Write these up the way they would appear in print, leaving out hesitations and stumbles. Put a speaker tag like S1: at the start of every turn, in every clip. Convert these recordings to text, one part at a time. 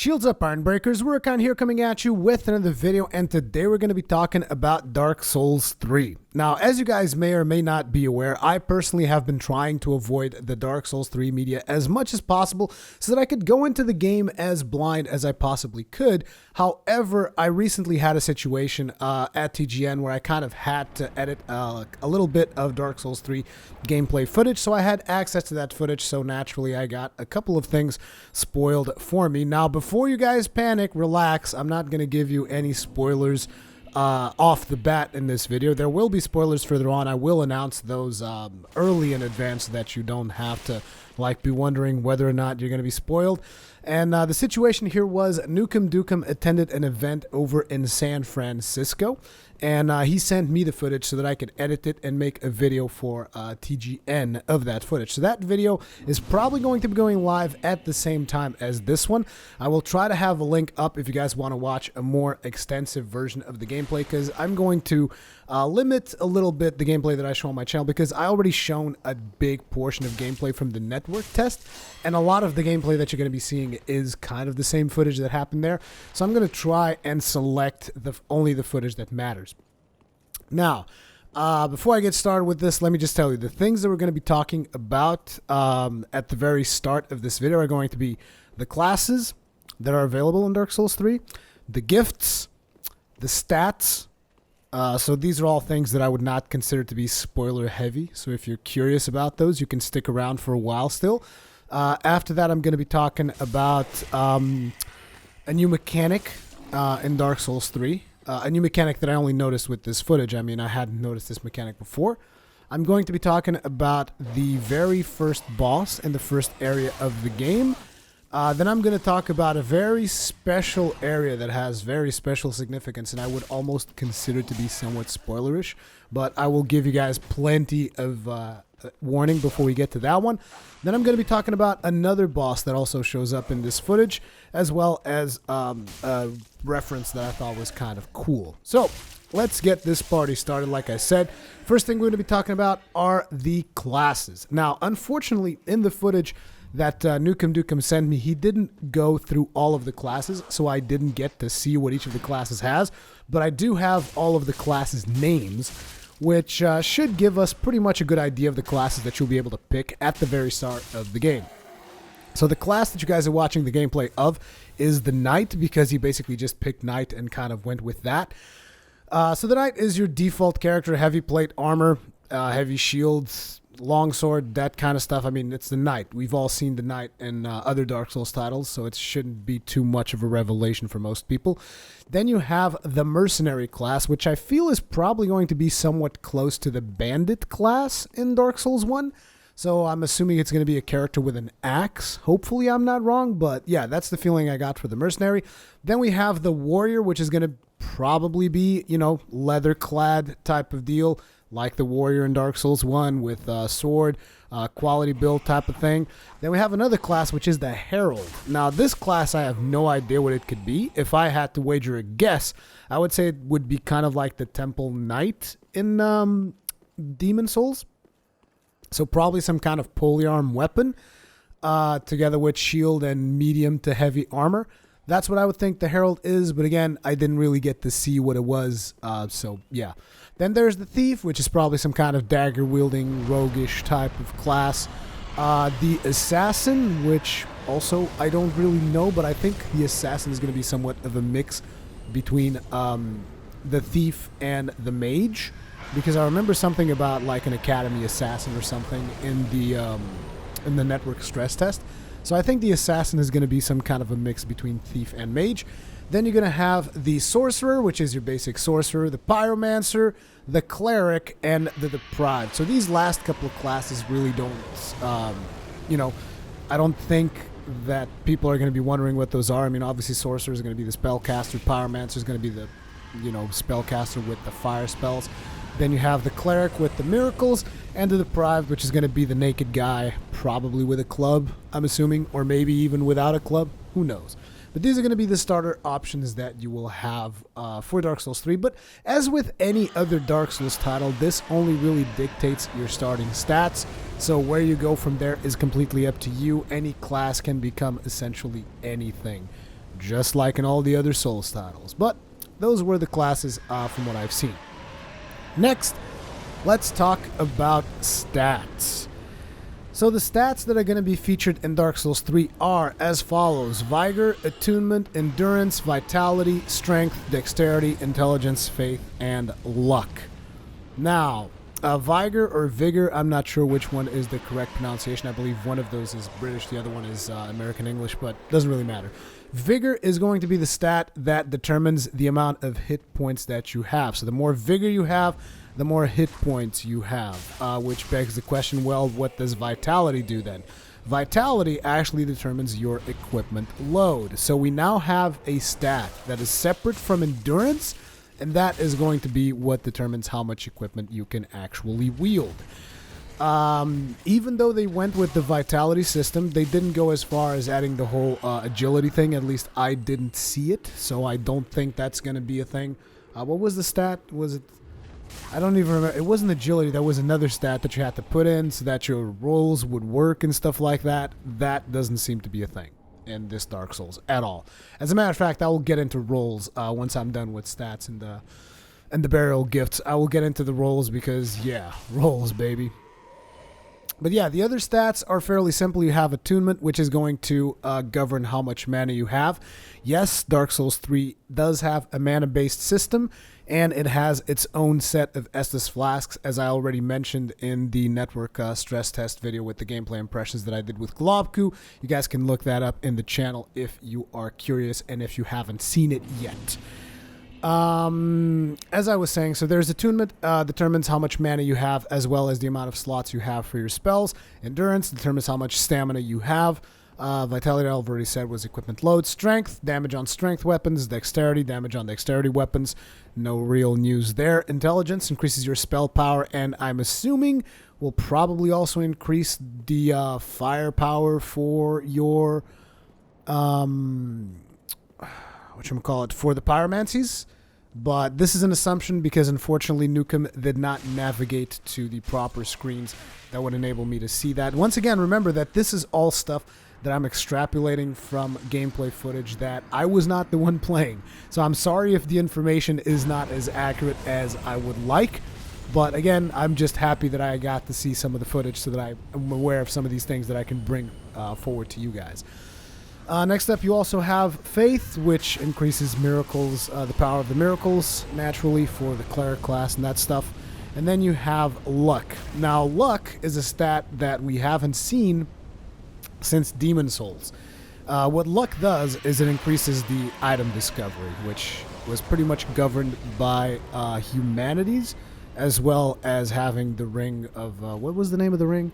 S1: Shields up, Iron Breakers. Rurakhan here coming at you with another video, and today we're going to be talking about Dark Souls 3. Now, as you guys may or may not be aware, I personally have been trying to avoid the Dark Souls 3 media as much as possible so that I could go into the game as blind as I possibly could. However, I recently had a situation at TGN where I kind of had to edit a little bit of Dark Souls 3 gameplay footage, so I had access to that footage, so naturally I got a couple of things spoiled for me. Now, before you guys panic, relax. I'm not going to give you any spoilers off the bat in this video. There will be spoilers further on. I will announce those early in advance so that you don't have to be wondering whether or not you're going to be spoiled. And the situation here was Nukem Dukem attended an event over in San Francisco, and he sent me the footage so that I could edit it and make a video for TGN of that footage. So that video is probably going to be going live at the same time as this one. I will try to have a link up if you guys want to watch a more extensive version of the gameplay, because I'm going to limit a little bit the gameplay that I show on my channel, because I already shown a big portion of gameplay from the network test, and a lot of the gameplay that you're going to be seeing is kind of the same footage that happened there. So I'm going to try and select only the footage that matters. Now, before I get started with this, let me just tell you the things that we're going to be talking about at the very start of this video are going to be the classes that are available in Dark Souls 3, the gifts, the stats. So these are all things that I would not consider to be spoiler heavy. So if you're curious about those, you can stick around for a while still. After that, I'm going to be talking about a new mechanic in Dark Souls 3. A new mechanic that I only noticed with this footage. I mean, I hadn't noticed this mechanic before. I'm going to be talking about the very first boss in the first area of the game. Then I'm going to talk about a very special area that has very special significance, and I would almost consider to be somewhat spoilerish, but I will give you guys plenty of warning before we get to that one. Then I'm going to be talking about another boss that also shows up in this footage, as well as a reference that I thought was kind of cool. So let's get this party started. Like I said, first thing we're going to be talking about are the classes. Now, unfortunately, in the footage that Nukem Dukem sent me, he didn't go through all of the classes, so I didn't get to see what each of the classes has, but I do have all of the classes' names, which should give us pretty much a good idea of the classes that you'll be able to pick at the very start of the game. So the class that you guys are watching the gameplay of is the Knight, because he basically just picked Knight and kind of went with that. So the Knight is your default character, heavy plate armor, heavy shields, longsword, that kind of stuff. I mean, it's the Knight. We've all seen the Knight in other Dark Souls titles, so it shouldn't be too much of a revelation for most people. Then you have the Mercenary class, which I feel is probably going to be somewhat close to the Bandit class in Dark Souls 1. So I'm assuming it's going to be a character with an axe. Hopefully I'm not wrong, but yeah, that's the feeling I got for the Mercenary. Then we have the Warrior, which is going to probably be, you know, leather-clad type of deal, like the Warrior in Dark Souls 1 with sword, quality build type of thing. Then we have another class, which is the Herald. Now, this class, I have no idea what it could be. If I had to wager a guess, I would say it would be kind of like the Temple Knight in Demon Souls. So probably some kind of polearm weapon, together with shield and medium to heavy armor. That's what I would think the Herald is, but again, I didn't really get to see what it was, so yeah. Then there's the Thief, which is probably some kind of dagger-wielding, roguish type of class. The Assassin, which also I don't really know, but I think the Assassin is going to be somewhat of a mix between the Thief and the Mage, because I remember something about like an Academy Assassin or something in the network stress test. So I think the Assassin is going to be some kind of a mix between Thief and Mage. Then you're going to have the Sorcerer, which is your basic Sorcerer, the Pyromancer, the Cleric, and the Deprived. So these last couple of classes really don't, you know, I don't think that people are going to be wondering what those are. I mean, obviously Sorcerer is going to be the Spellcaster, Pyromancer is going to be the, you know, Spellcaster with the fire spells. Then you have the Cleric with the Miracles, and the Deprived, which is going to be the naked guy, probably with a club, I'm assuming, or maybe even without a club, who knows. But these are going to be the starter options that you will have for Dark Souls 3. But as with any other Dark Souls title, this only really dictates your starting stats. So where you go from there is completely up to you. Any class can become essentially anything. just like in all the other Souls titles. But those were the classes from what I've seen. Next, let's talk about stats. So the stats that are going to be featured in Dark Souls 3 are as follows: Vigor, Attunement, Endurance, Vitality, Strength, Dexterity, Intelligence, Faith, and Luck. Now, Vigor or Vigor, I'm not sure which one is the correct pronunciation. I believe one of those is British, the other one is American English, but doesn't really matter. Vigor is going to be the stat that determines the amount of hit points that you have. So the more Vigor you have, the more hit points you have, which begs the question, well, what does Vitality do then? Vitality actually determines your equipment load. So we now have a stat that is separate from Endurance, and that is going to be what determines how much equipment you can actually wield. Even though they went with the Vitality system, they didn't go as far as adding the whole agility thing. At least I didn't see it, so I don't think that's going to be a thing. What was the stat? Was it... I don't even remember. It wasn't agility. That was another stat that you had to put in so that your rolls would work and stuff like that. That doesn't seem to be a thing in this Dark Souls at all. As a matter of fact, I will get into rolls once I'm done with stats and the burial gifts. I will get into the rolls because, yeah, rolls, baby. But yeah, the other stats are fairly simple. You have Attunement, which is going to govern how much mana you have. Yes, Dark Souls 3 does have a mana-based system, and it has its own set of Estus Flasks, as I already mentioned in the network stress test video with the gameplay impressions that I did with Globku. You guys can look that up in the channel if you are curious and if you haven't seen it yet. As I was saying, so there's Attunement, determines how much mana you have as well as the amount of slots you have for your spells. Endurance determines how much stamina you have. Vitality, I've already said, was equipment load. Strength, damage on strength weapons. Dexterity, damage on dexterity weapons. No real news there. Intelligence increases your spell power, and I'm assuming will probably also increase the firepower for your whatchamacallit, for the pyromancies. But this is an assumption because unfortunately Nukem did not navigate to the proper screens that would enable me to see that. Once again, remember that this is all stuff that I'm extrapolating from gameplay footage that I was not the one playing. So I'm sorry if the information is not as accurate as I would like. But again, I'm just happy that I got to see some of the footage so that I'm aware of some of these things that I can bring forward to you guys. Next up, you also have Faith, which increases miracles, the power of the miracles, naturally, for the cleric class and that stuff. And then you have Luck. Now, Luck is a stat that we haven't seen since Demon Souls. What Luck does is it increases the item discovery, which was pretty much governed by Humanities, as well as having the ring of... what was the name of the ring?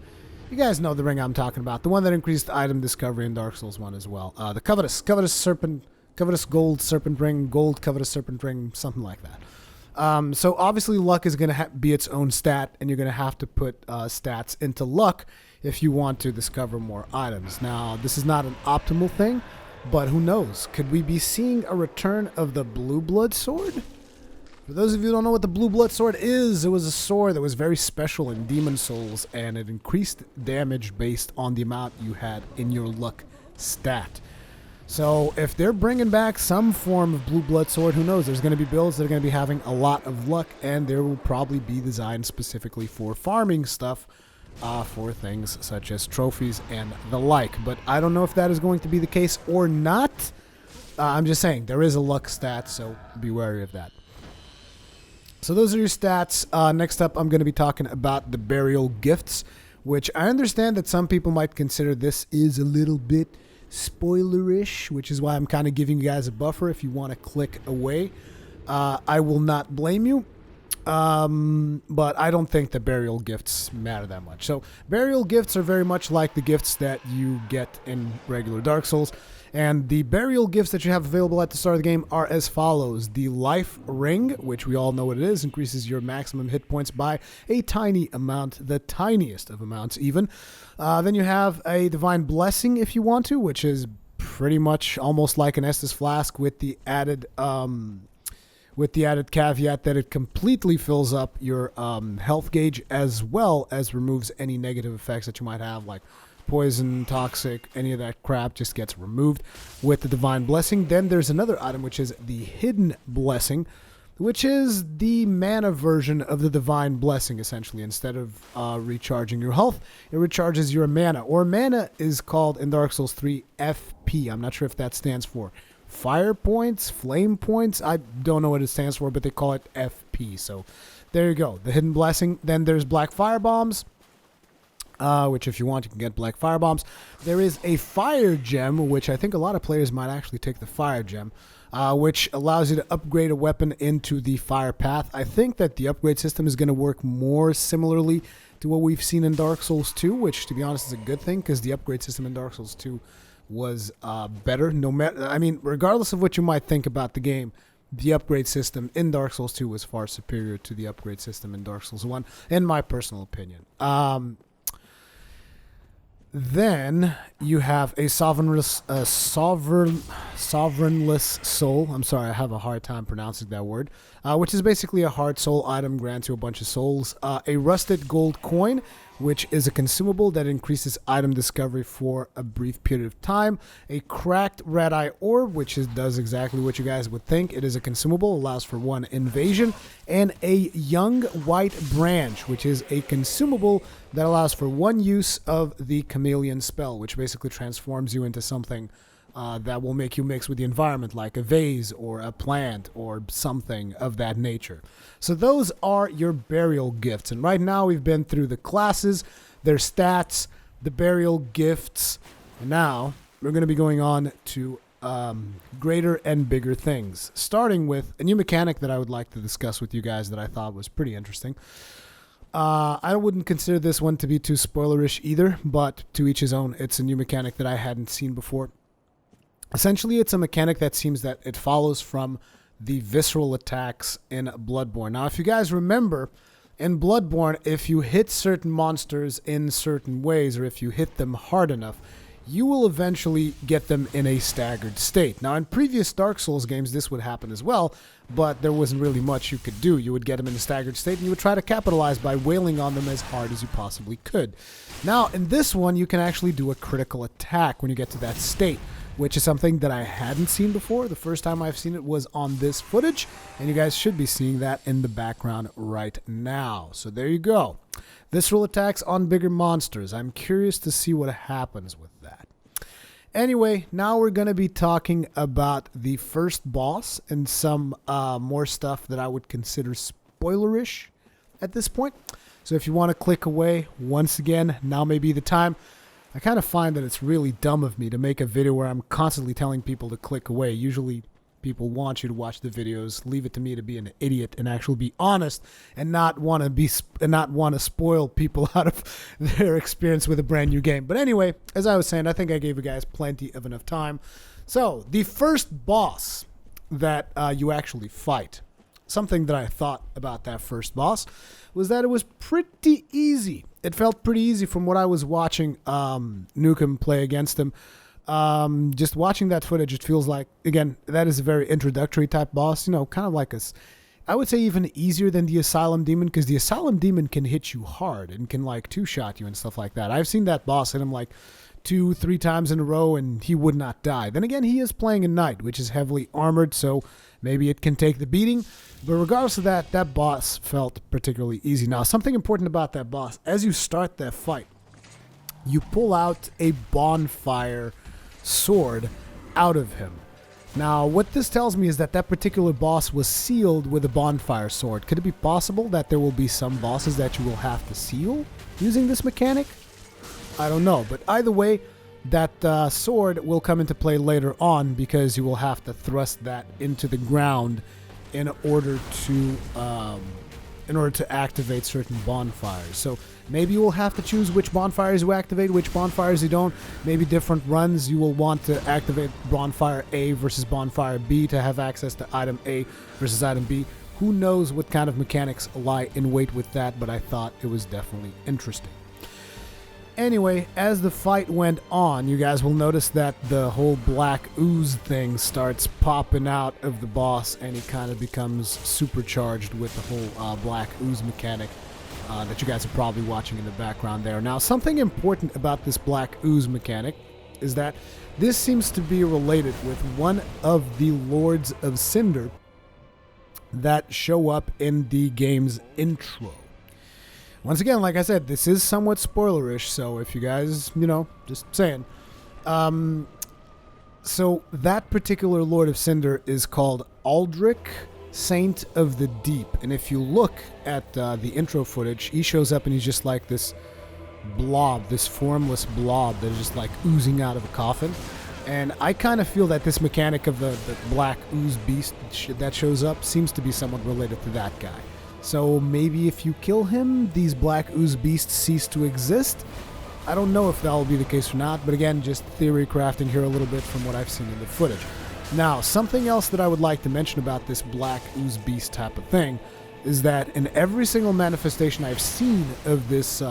S1: You guys know the ring I'm talking about. The one that increased item discovery in Dark Souls 1 as well. The Covetous Gold Serpent Ring, Gold Covetous Serpent Ring, something like that. So obviously Luck is going to be its own stat, and you're going to have to put stats into Luck if you want to discover more items. Now, this is not an optimal thing, but who knows? Could we be seeing a return of the Blue Blood Sword? For those of you who don't know what the Blue Blood Sword is, it was a sword that was very special in Demon Souls, and it increased damage based on the amount you had in your Luck stat. So if they're bringing back some form of Blue Blood Sword, who knows? There's going to be builds that are going to be having a lot of luck, and there will probably be designed specifically for farming stuff, for things such as trophies and the like. But I don't know if that is going to be the case or not. I'm just saying, there is a luck stat, so be wary of that. So those are your stats. Next up, I'm going to be talking about the burial gifts, which I understand that some people might consider this is a little bit spoilerish, which is why I'm kind of giving you guys a buffer if you want to click away. I will not blame you, but I don't think the burial gifts matter that much. So burial gifts are very much like the gifts that you get in regular Dark Souls. And the burial gifts that you have available at the start of the game are as follows. The Life Ring, which we all know what it is, increases your maximum hit points by a tiny amount, the tiniest of amounts even. Then you have a Divine Blessing if you want to, which is pretty much almost like an Estus Flask with the added caveat that it completely fills up your health gauge as well as removes any negative effects that you might have, like poison, toxic, any of that crap just gets removed with the Divine Blessing. Then there's another item, which is the Hidden Blessing, which is the mana version of the Divine Blessing, essentially. Instead of recharging your health, it recharges your mana. Or mana is called in Dark Souls 3 FP. I'm not sure if that stands for fire points, flame points. I don't know what it stands for, but they call it FP. So there you go, the Hidden Blessing. Then there's Black Fire Bombs, which if you want, you can get Black Fire Bombs. There is a Fire Gem, which I think a lot of players might actually take the Fire Gem, which allows you to upgrade a weapon into the fire path. I think that the upgrade system is going to work more similarly to what we've seen in Dark Souls 2, which, to be honest, is a good thing, because the upgrade system in Dark Souls 2 was better. No matter, I mean, regardless of what you might think about the game, the upgrade system in Dark Souls 2 was far superior to the upgrade system in Dark Souls 1, in my personal opinion. Then you have a sovereignless soul. I'm sorry, I have a hard time pronouncing that word. Which is basically a hard soul item, grants you a bunch of souls. A rusted gold coin, which is a consumable that increases item discovery for a brief period of time. A cracked red eye orb, which does exactly what you guys would think. It is a consumable, allows for 1 invasion. And a young white branch, which is a consumable that allows for 1 use of the chameleon spell, which basically transforms you into something that will make you mix with the environment, like a vase or a plant or something of that nature. So those are your burial gifts. And right now we've been through the classes, their stats, the burial gifts. And now we're going to be going on to greater and bigger things, starting with a new mechanic that I would like to discuss with you guys that I thought was pretty interesting. I wouldn't consider this one to be too spoilerish either, but to each his own. It's a new mechanic that I hadn't seen before. Essentially, it's a mechanic that seems that it follows from the visceral attacks in Bloodborne. Now, if you guys remember, in Bloodborne, if you hit certain monsters in certain ways, or if you hit them hard enough, you will eventually get them in a staggered state. Now, in previous Dark Souls games, this would happen as well, but there wasn't really much you could do. You would get them in a staggered state, and you would try to capitalize by wailing on them as hard as you possibly could. Now, in this one, you can actually do a critical attack when you get to that state, which is something that I hadn't seen before. The first time I've seen it was on this footage, and you guys should be seeing that in the background right now. So there you go. Visceral attacks on bigger monsters. I'm curious to see what happens with that. Anyway, now we're going to be talking about the first boss and some more stuff that I would consider spoilerish at this point. So if you want to click away, once again, now may be the time. I kind of find that it's really dumb of me to make a video where I'm constantly telling people to click away. Usually people want you to watch the videos. Leave it to me to be an idiot and actually be honest and not want to spoil people out of their experience with a brand new game. But anyway, as I was saying, I think I gave you guys plenty of enough time. So the first boss that you actually fight, something that I thought about that first boss was that it was pretty easy. It felt pretty easy from what I was watching Nukem play against him. Just watching that footage, it feels like, again, that is a very introductory type boss, you know, kind of like I would say even easier than the Asylum Demon, because the Asylum Demon can hit you hard and can like two-shot you and stuff like that. I've seen that boss hit him like 2-3 times in a row and he would not die. Then again, he is playing a knight, which is heavily armored, so maybe it can take the beating. But regardless of that, that boss felt particularly easy. Now, something important about that boss, as you start that fight, you pull out a bonfire sword out of him. Now, what this tells me is that that particular boss was sealed with a bonfire sword. Could it be possible that there will be some bosses that you will have to seal using this mechanic? I don't know, but either way, that sword will come into play later on, because you will have to thrust that into the ground in order to activate certain bonfires. So maybe you will have to choose which bonfires you activate, which bonfires you don't. Maybe different runs you will want to activate bonfire A versus bonfire B to have access to item A versus item B. Who knows what kind of mechanics lie in wait with that, but I thought it was definitely interesting. Anyway, as the fight went on, you guys will notice that the whole black ooze thing starts popping out of the boss, and he kind of becomes supercharged with the whole black ooze mechanic. that you guys are probably watching in the background there. Now, something important about this black ooze mechanic is that this seems to be related with one of the Lords of Cinder that show up in the game's intro. Once again, like I said, this is somewhat spoilerish, so if you guys, just saying. So that particular Lord of Cinder is called Aldrich, Saint of the Deep. And if you look at the intro footage, he shows up and he's just like this blob, this formless blob that is just like oozing out of a coffin. And I kind of feel that this mechanic of the black ooze beast that shows up seems to be somewhat related to that guy. So maybe if you kill him, these black ooze beasts cease to exist. I don't know if that will be the case or not, but again, just theory crafting here a little bit from what I've seen in the footage. Now, something else that I would like to mention about this black ooze beast type of thing is that in every single manifestation I've seen of this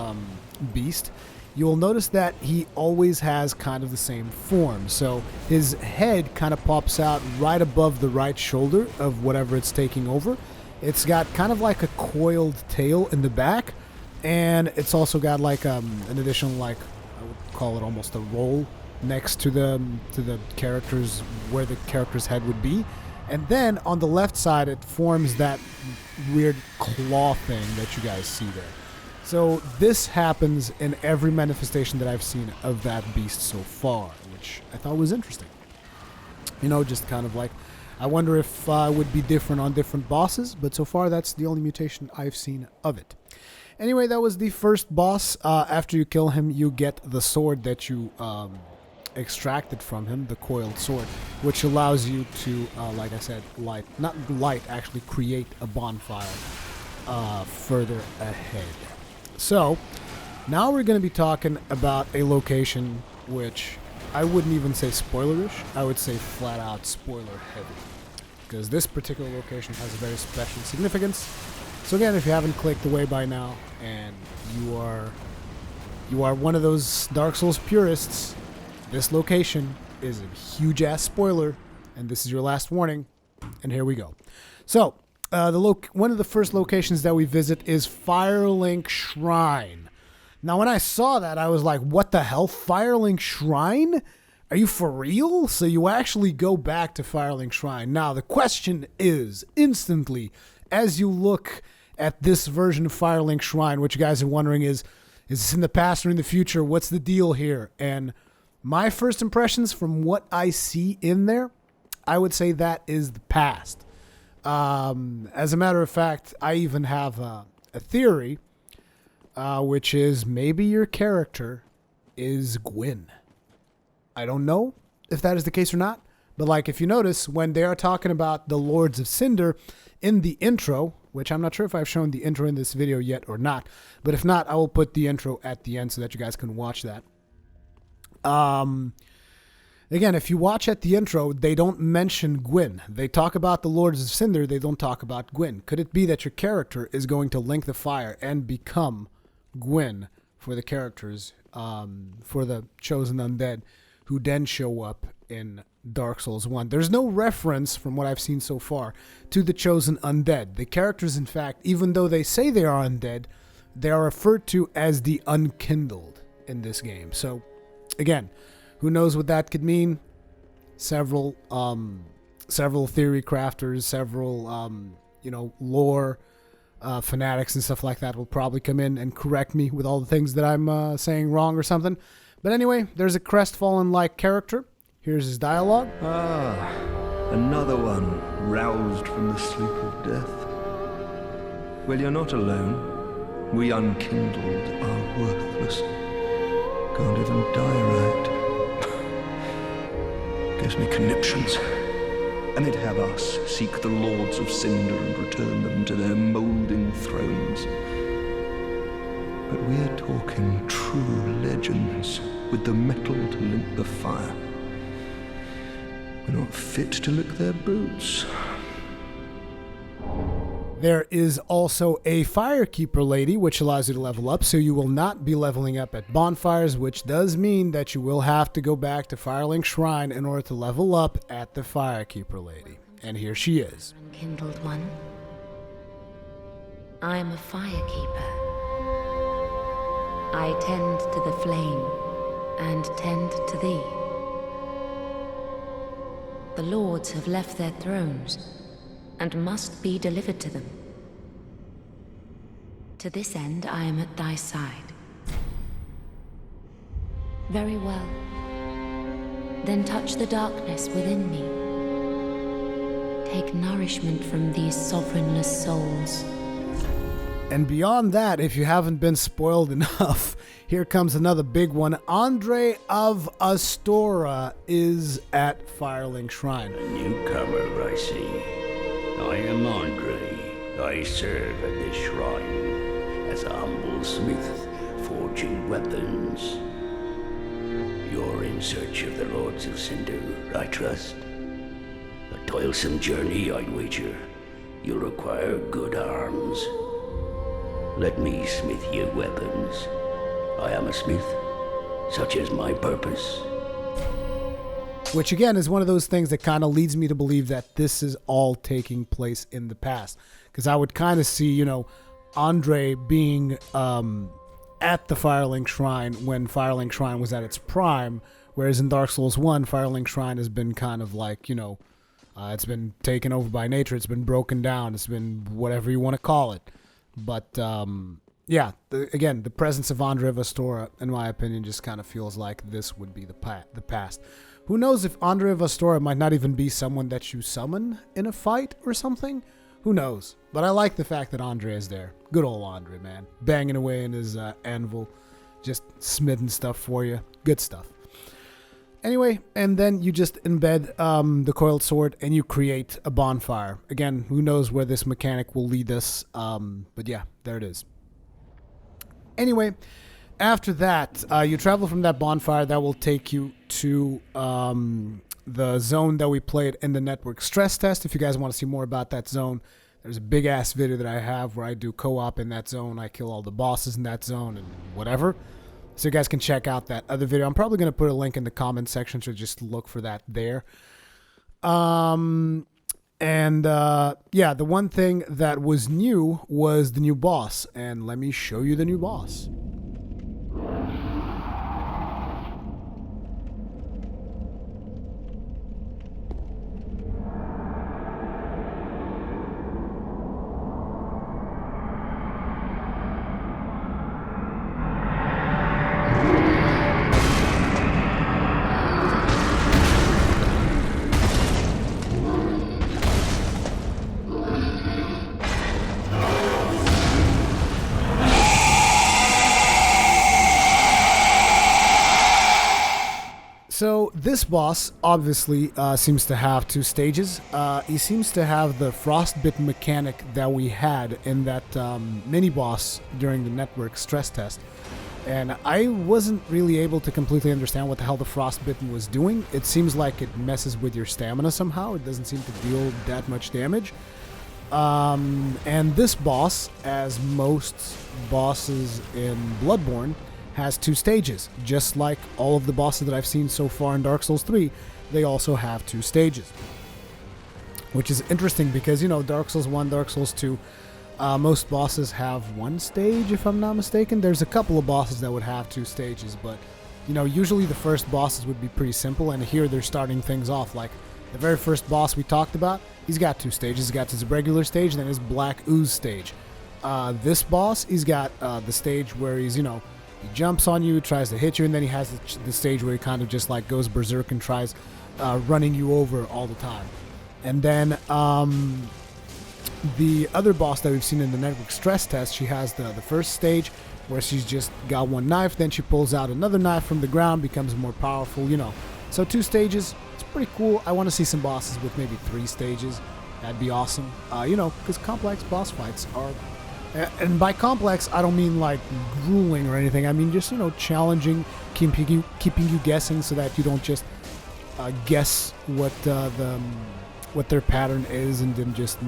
S1: beast, you will notice that he always has kind of the same form. So his head kind of pops out right above the right shoulder of whatever it's taking over. It's got kind of like a coiled tail in the back, and it's also got like an additional, like, I would call it almost a roll next to the characters, where the character's head would be. And then on the left side it forms that weird claw thing that you guys see there. So this happens in every manifestation that I've seen of that beast so far, which I thought was interesting. Just kind of like, I wonder if it would be different on different bosses, but so far that's the only mutation I've seen of it. Anyway, that was the first boss. After you kill him, you get the sword that you extracted from him, the coiled sword, which allows you to, like I said, actually create a bonfire further ahead. So, now we're going to be talking about a location which I wouldn't even say spoilerish, I would say flat out spoiler heavy. Because this particular location has a very special significance. So again, if you haven't clicked away by now, and you are one of those Dark Souls purists, this location is a huge ass spoiler, and this is your last warning, and here we go. So, one of the first locations that we visit is Firelink Shrine. Now, when I saw that, I was like, what the hell? Firelink Shrine? Are you for real? So you actually go back to Firelink Shrine. Now, the question is, instantly, as you look at this version of Firelink Shrine, what you guys are wondering is this in the past or in the future? What's the deal here? And my first impressions from what I see in there, I would say that is the past. As a matter of fact, I even have a theory, which is maybe your character is Gwyn. I don't know if that is the case or not, but like if you notice, when they are talking about the Lords of Cinder in the intro, which I'm not sure if I've shown the intro in this video yet or not, but if not, I will put the intro at the end so that you guys can watch that. Again, if you watch at the intro, they don't mention Gwyn. They talk about the Lords of Cinder, they don't talk about Gwyn. Could it be that your character is going to link the fire and become Gwyn for the characters, for the chosen undead, who then show up in Dark Souls 1? There's no reference, from what I've seen so far, to the chosen undead. The characters, in fact, even though they say they are undead, they are referred to as the unkindled in this game. So, again, who knows what that could mean? Several theory crafters, several, lore fanatics and stuff like that will probably come in and correct me with all the things that I'm saying wrong or something. But anyway, there's a crestfallen-like character. Here's his dialogue.
S2: Ah, another one roused from the sleep of death. Well, you're not alone. We unkindled are worthless. Can't even die right. Gives me conniptions. And they'd have us seek the Lords of Cinder and return them to their moulding thrones. But we're talking true legends with the metal to link the fire. We're not fit to lick their boots.
S1: There is also a Firekeeper lady, which allows you to level up, so you will not be leveling up at bonfires, which does mean that you will have to go back to Firelink Shrine in order to level up at the Firekeeper lady. And here she is.
S3: Unkindled one. I'm a Firekeeper. I tend to the flame, and tend to thee. The lords have left their thrones, and must be delivered to them. To this end I am at thy side. Very well. Then touch the darkness within me. Take nourishment from these sovereignless souls.
S1: And beyond that, if you haven't been spoiled enough, here comes another big one. Andre of Astora is at Firelink Shrine.
S4: A newcomer, I see. I am Andre. I serve at this shrine as a humble smith, forging weapons. You're in search of the Lords of Cinder, I trust. A toilsome journey, I'd wager. You'll require good arms. Let me smith you weapons. I am a smith. Such is my purpose.
S1: Which again is one of those things that kind of leads me to believe that this is all taking place in the past. Because I would kind of see, you know, Andre being at the Firelink Shrine when Firelink Shrine was at its prime. Whereas in Dark Souls 1, Firelink Shrine has been kind of like, you know, it's been taken over by nature. It's been broken down. It's been whatever you want to call it. But, yeah, again, the presence of Andre of Astora, in my opinion, just kind of feels like this would be the past. Who knows if Andre of Astora might not even be someone that you summon in a fight or something? Who knows? But I like the fact that Andre is there. Good old Andre, man. Banging away in his anvil. Just smithing stuff for you. Good stuff. Anyway, and then you just embed the coiled sword and you create a bonfire. Again, who knows where this mechanic will lead us. But yeah, there it is. Anyway, after that, you travel from that bonfire. That will take you to the zone that we played in the network stress test. If you guys want to see more about that zone, there's a big ass video that I have where I do co-op in that zone. I kill all the bosses in that zone and whatever. So you guys can check out that other video. I'm probably going to put a link in the comment section, so just look for that there. Yeah, the one thing that was new was the new boss. And let me show you the new boss. So this boss obviously seems to have two stages. He seems to have the frostbite mechanic that we had in that mini boss during the network stress test. And I wasn't really able to completely understand what the hell the frostbitten was doing. It seems like it messes with your stamina somehow. It doesn't seem to deal that much damage. And this boss, as most bosses in Bloodborne, has two stages. Just like all of the bosses that I've seen so far in Dark Souls 3, they also have two stages. Which is interesting because, you know, Dark Souls 1, Dark Souls 2, most bosses have one stage, if I'm not mistaken. There's a couple of bosses that would have two stages, but, you know, usually the first bosses would be pretty simple, and here they're starting things off. Like, the very first boss we talked about, he's got two stages. He's got his regular stage, and then his Black Ooze stage. This boss, he's got the stage where he's, you know, he jumps on you, tries to hit you, and then he has the stage where he kind of just like goes berserk and tries running you over all the time. And then the other boss that we've seen in the network stress test, she has the first stage where she's just got one knife, then she pulls out another knife from the ground, becomes more powerful, you know. So two stages, it's pretty cool. I want to see some bosses with maybe three stages. That'd be awesome. You know, because complex boss fights are... And by complex, I don't mean like grueling or anything. I mean just, you know, challenging, keeping you guessing so that you don't just guess what their pattern is and then just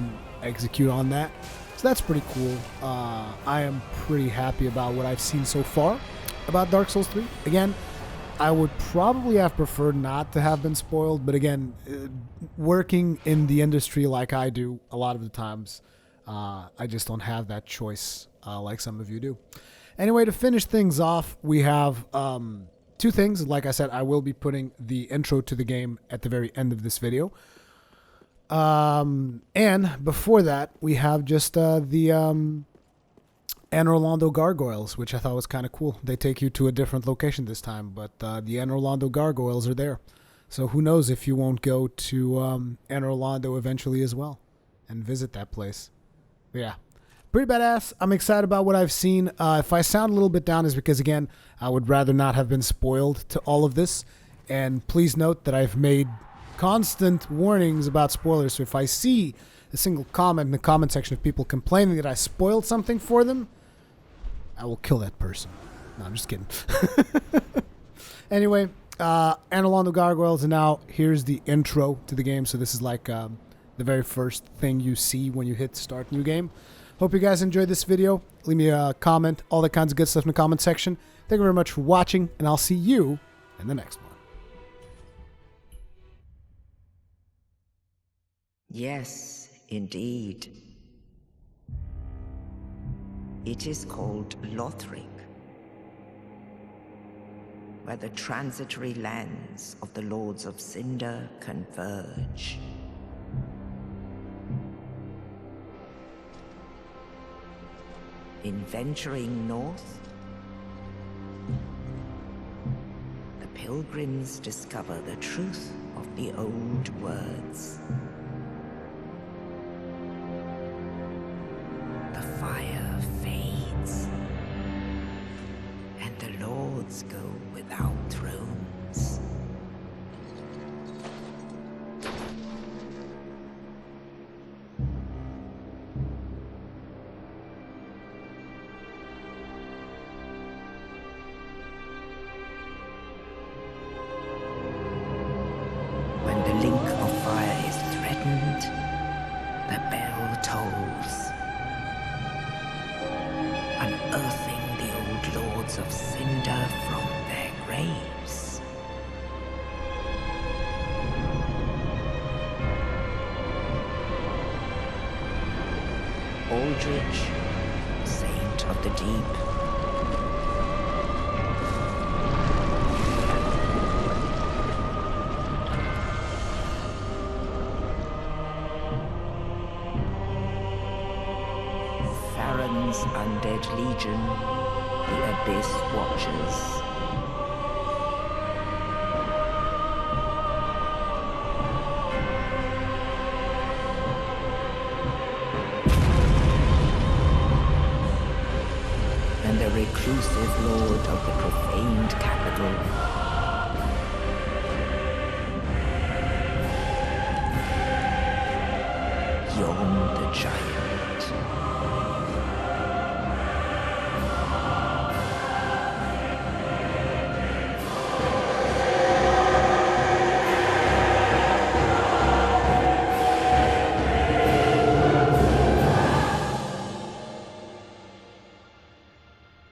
S1: execute on that. So that's pretty cool. I am pretty happy about what I've seen so far about Dark Souls 3. Again, I would probably have preferred not to have been spoiled, but again, working in the industry like I do, a lot of the times, I just don't have that choice like some of you do. Anyway, to finish things off, we have two things. Like I said, I will be putting the intro to the game at the very end of this video. And before that, we have just the Anne Orlando gargoyles, which I thought was kind of cool. They take you to a different location this time, but the Anne Orlando gargoyles are there. So who knows if you won't go to Anne Orlando eventually as well and visit that place. But yeah, pretty badass. I'm excited about what I've seen. If I sound a little bit down is because, again, I would rather not have been spoiled to all of this. And please note that I've made constant warnings about spoilers. So if I see a single comment in the comment section of people complaining that I spoiled something for them, I will kill that person. No, I'm just kidding. Anyway, Anne Orlando gargoyles, and now here's the intro to the game. So this is like the very first thing you see when you hit start new game. Hope you guys enjoyed this video. Leave me a comment, all that kinds of good stuff in the comment section. Thank you very much for watching, and I'll see you in the next one.
S5: Yes, indeed. It is called Lothric, where the transitory lands of the Lords of Cinder converge. In venturing north, the pilgrims discover the truth of the old words. The fire fades, and the lords go without thrones. When the link of fire is threatened, the bell tolls, unearthing the old lords of Cinder from their graves. Aldrich, saint of the deep, Farron's undead legion, the Abyss Watchers. And the reclusive lord of the profaned capital. Yon the giant.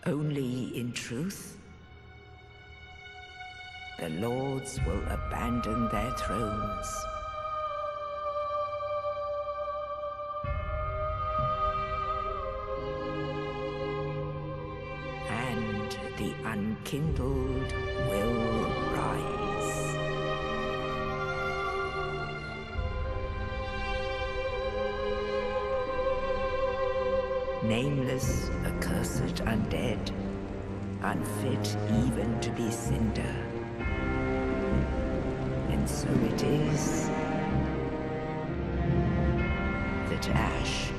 S5: Only in truth, the lords will abandon their thrones. And the unkindled will rise. Nameless, accursed undead, unfit even to be cinder. And so it is that ash